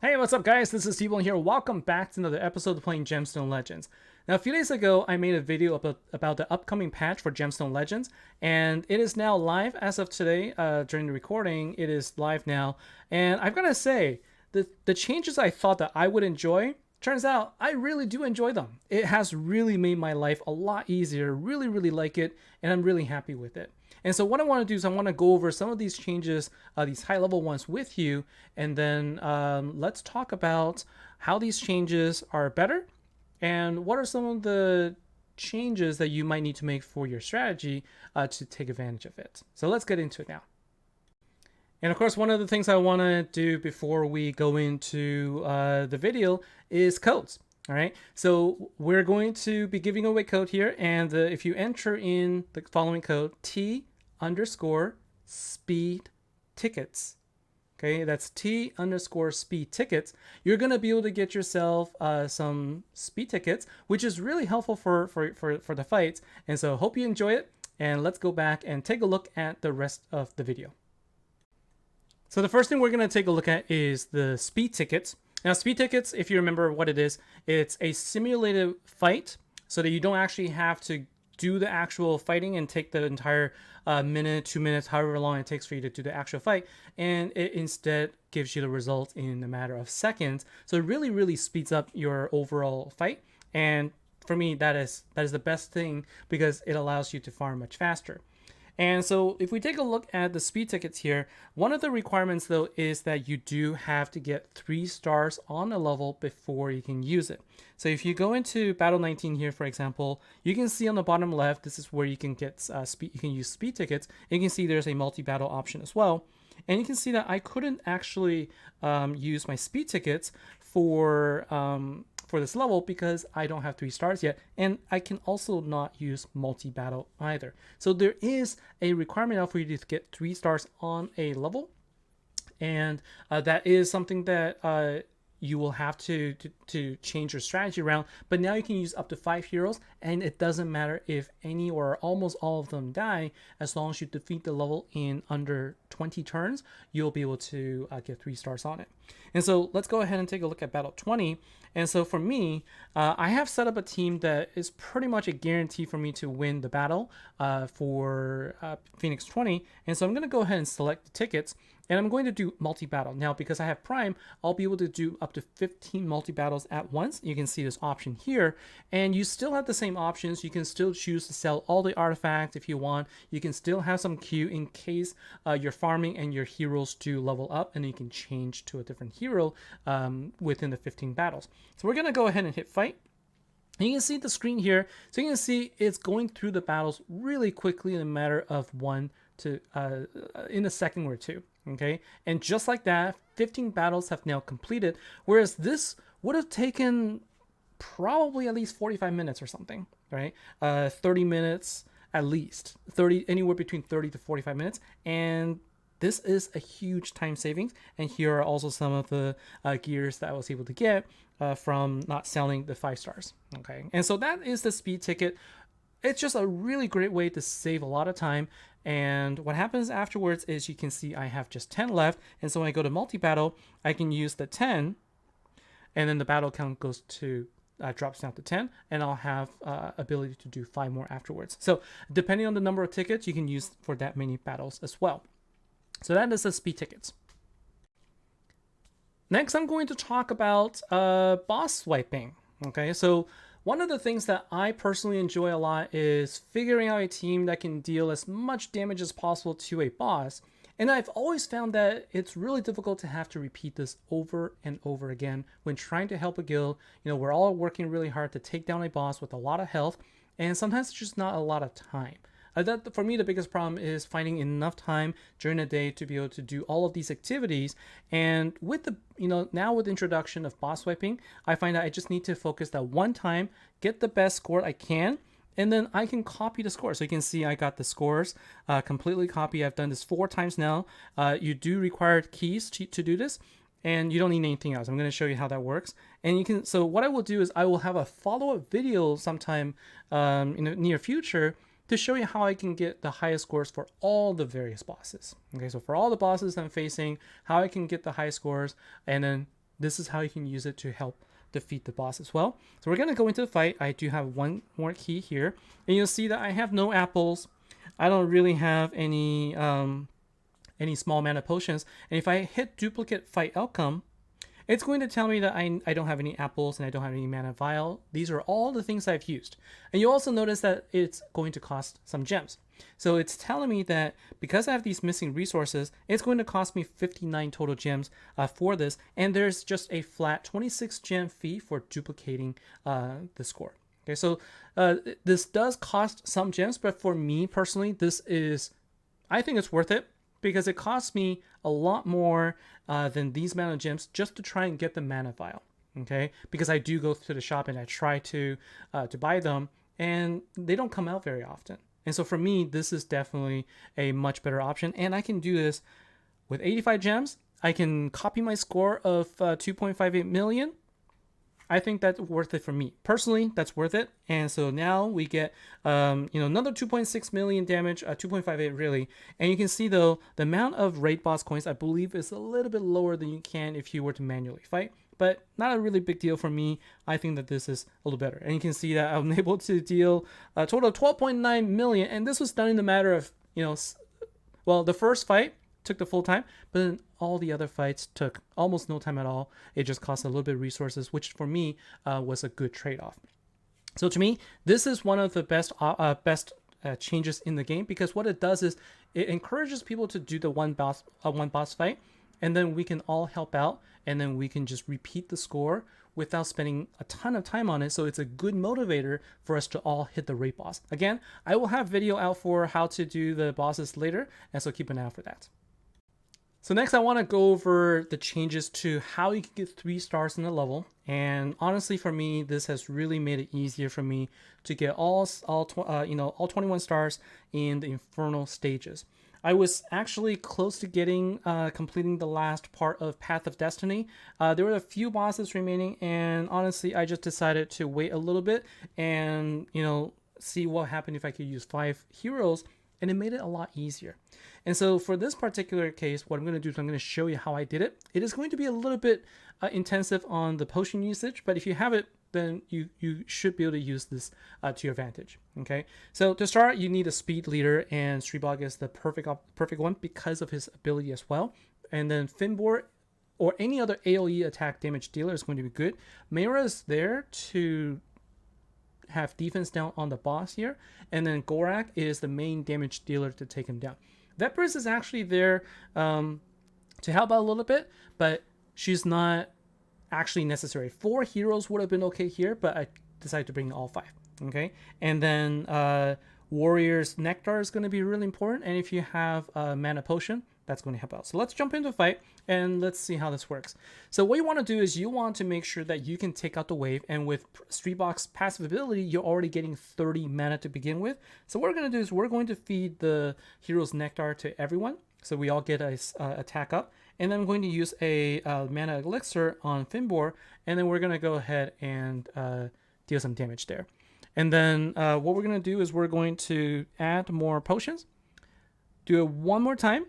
Hey, what's up guys? This is T-Bone here. Welcome back to another episode of playing Gemstone Legends. Now, a few days ago, I made a video about the upcoming patch for Gemstone Legends, and it is now live as of today. During the recording, it is live now, and I've got to say, the changes I thought that I would enjoy, turns out I really do enjoy them. It has really made my life a lot easier, really like it, and I'm really happy with it. And so what I want to do is I want to go over some of these changes, these high level ones with you, and then let's talk about how these changes are better and what are some of the changes that you might need to make for your strategy to take advantage of it. So let's get into it now. And of course, one of the things I want to do before we go into the video is codes. All right, so we're going to be giving away code here, and if you enter in the following code, T_speed tickets, okay, that's T_speed tickets, you're going to be able to get yourself some speed tickets, which is really helpful for the fights. And so hope you enjoy it, and let's go back and take a look at the rest of the video. So the first thing we're going to take a look at is the speed tickets. Now, speed tickets, if you remember what it is, it's a simulated fight so that you don't actually have to do the actual fighting and take the entire minute, 2 minutes, however long it takes for you to do the actual fight. And it instead gives you the results in a matter of seconds. So it really speeds up your overall fight. And for me, that is the best thing because it allows you to farm much faster. And so if we take a look at the speed tickets here, one of the requirements though is that you do have to get 3 stars on a level before you can use it. So if you go into Battle 19 here, for example, you can see on the bottom left, this is where you can get you can use speed tickets. And you can see there's a multi-battle option as well. And you can see that I couldn't actually use my speed tickets for this level because I don't have 3 stars yet, and I can also not use multi-battle either. So there is a requirement now for you to get 3 stars on a level, and that is something that you will have to change your strategy around. But now you can use up to 5 heroes, and it doesn't matter if any or almost all of them die. As long as you defeat the level in under 20 turns, you'll be able to get 3 stars on it. And so let's go ahead and take a look at Battle 20. And so for me, I have set up a team that is pretty much a guarantee for me to win the battle for Phoenix 20. And so I'm going to go ahead and select the tickets, and I'm going to do multi-battle. Now, because I have Prime, I'll be able to do up to 15 multi-battles at once. You can see this option here, and you still have the same options. You can still choose to sell all the artifacts if you want. You can still have some queue in case you're farming and your heroes do level up, and you can change to a different hero within the 15 battles. So we're going to go ahead and hit fight. And you can see the screen here. So you can see it's going through the battles really quickly in a matter of in a second or two. Okay, and just like that, 15 battles have now completed, whereas this would have taken probably at least 45 minutes or something, right? 30 minutes at least, anywhere between 30 to 45 minutes, and this is a huge time savings. And here are also some of the gears that I was able to get from not selling the 5 stars. Okay, and so that is the speed ticket. It's just a really great way to save a lot of time. And what happens afterwards is you can see I have just 10 left. And so when I go to multi-battle, I can use the 10, and then the battle count goes to drops down to 10, and I'll have ability to do 5 more afterwards. So depending on the number of tickets, you can use for that many battles as well. So that is the speed tickets. Next, I'm going to talk about boss swiping. Okay, so one of the things that I personally enjoy a lot is figuring out a team that can deal as much damage as possible to a boss. And I've always found that it's really difficult to have to repeat this over and over again when trying to help a guild. You know, we're all working really hard to take down a boss with a lot of health, and sometimes it's just not a lot of time. That, for me, the biggest problem is finding enough time during the day to be able to do all of these activities. And with the, now with the introduction of boss swiping, I find that I just need to focus that one time, get the best score I can, and then I can copy the score. So you can see I got the scores completely copy. I've done this 4 times now. You do require keys to do this, and you don't need anything else. I'm going to show you how that works. And you can, so what I will do is I will have a follow-up video sometime in the near future to show you how I can get the highest scores for all the various bosses. Okay, so for all the bosses I'm facing, how I can get the high scores, and then this is how you can use it to help defeat the boss as well. So we're going to go into the fight. I do have one more key here, and you'll see that I have no apples. I don't really have any small mana potions, and if I hit duplicate fight outcome, it's going to tell me that I don't have any apples and I don't have any mana vial. These are all the things I've used. And you also notice that it's going to cost some gems. So it's telling me that because I have these missing resources, it's going to cost me 59 total gems for this. And there's just a flat 26 gem fee for duplicating the score. Okay, so this does cost some gems, but for me personally, I think it's worth it, because it costs me a lot more than these amount of gems just to try and get the mana vial. Okay, because I do go to the shop and I try to buy them, and they don't come out very often. And so for me, this is definitely a much better option, and I can do this with 85 gems. I can copy my score of 2.58 million. I think that's worth it for me. Personally, that's worth it. And so now we get, another 2.6 million damage, 2.58 really. And you can see though, the amount of raid boss coins, I believe, is a little bit lower than you can if you were to manually fight. But not a really big deal for me. I think that this is a little better. And you can see that I'm able to deal a total of 12.9 million. And this was done in the matter of, the first fight took the full time, but then all the other fights took almost no time at all. It just cost a little bit of resources, which for me was a good trade-off. So to me, this is one of the best changes in the game, because what it does is it encourages people to do the one boss fight, and then we can all help out, and then we can just repeat the score without spending a ton of time on it. So it's a good motivator for us to all hit the raid boss. Again, I will have video out for how to do the bosses later, and so keep an eye out for that. So next I want to go over the changes to how you can get 3 stars in the level. And honestly, for me, this has really made it easier for me to get all 21 stars in the Infernal stages. I was actually close to completing the last part of Path of Destiny. There were a few bosses remaining, and honestly, I just decided to wait a little bit and see what happened if I could use 5 heroes, and it made it a lot easier. And so for this particular case, what I'm going to do is I'm going to show you how I did it. It is going to be a little bit intensive on the potion usage, but if you have it, then you should be able to use this to your advantage. Okay, so to start, you need a speed leader, and Streetbog is the perfect one because of his ability as well. And then Finbor or any other AoE attack damage dealer is going to be good. Mayra is there to have defense down on the boss here, and then Gorak is the main damage dealer to take him down. Vepris is actually there to help out a little bit, but she's not actually necessary. 4 heroes would have been okay here, but I decided to bring all 5. Okay, and then Warrior's Nectar is going to be really important, and if you have a mana potion, that's going to help out. So let's jump into the fight and let's see how this works. So what you want to do is you want to make sure that you can take out the wave, and with Streetbog's passive ability, you're already getting 30 mana to begin with. So what we're going to do is we're going to feed the Hero's Nectar to everyone, so we all get a attack up, and then I'm going to use a mana elixir on Finbor, and then we're going to go ahead and deal some damage there. And then what we're going to do is we're going to add more potions, do it one more time,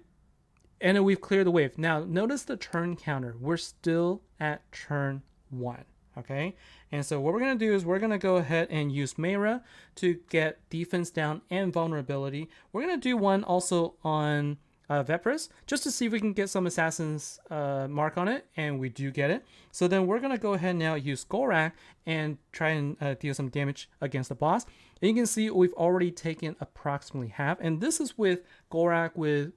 and then we've cleared the wave. Now, notice the turn counter. We're still at turn 1, okay? And so what we're going to do is we're going to go ahead and use Mayra to get defense down and vulnerability. We're going to do one also on Vepris, just to see if we can get some Assassin's mark on it, and we do get it. So then we're going to go ahead now use Gorak and try and deal some damage against the boss. And you can see we've already taken approximately half, and this is with Gorak with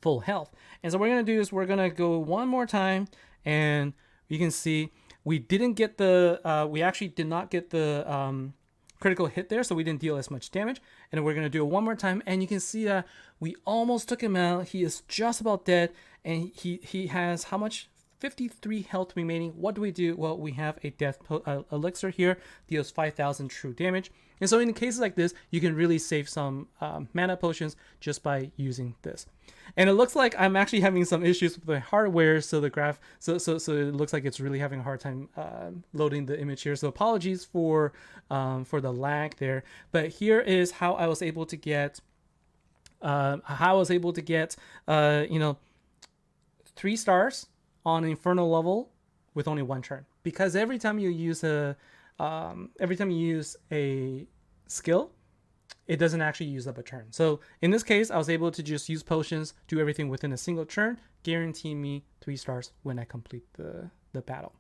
full health. And so what we're going to do is we're going to go one more time, and you can see we didn't get the we actually did not get the critical hit there, so we didn't deal as much damage. And we're going to do it one more time, and you can see that we almost took him out. He is just about dead, and he has how much? 53 health remaining. What do we do? Well, we have a death elixir here, deals 5,000 true damage. And so in cases like this, you can really save some mana potions just by using this. And it looks like I'm actually having some issues with my hardware, so the so it looks like it's really having a hard time loading the image here. So apologies for the lag there. But here is how I was able to get 3 stars on Infernal level with only one turn, because every time you use a skill, it doesn't actually use up a turn. So in this case, I was able to just use potions, do everything within a single turn, guarantee me 3 stars when I complete the battle.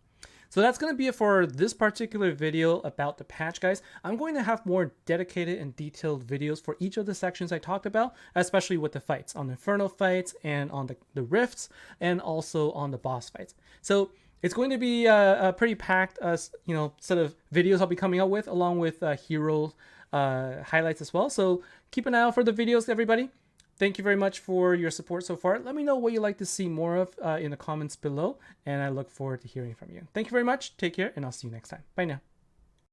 So that's going to be it for this particular video about the patch, guys. I'm going to have more dedicated and detailed videos for each of the sections I talked about, especially with the fights, on the Inferno fights and on the rifts, and also on the boss fights. So it's going to be a pretty packed, set of videos I'll be coming out with, along with hero highlights as well. So keep an eye out for the videos, everybody. Thank you very much for your support so far. Let me know what you'd like to see more of in the comments below, and I look forward to hearing from you. Thank you very much. Take care, and I'll see you next time. Bye now.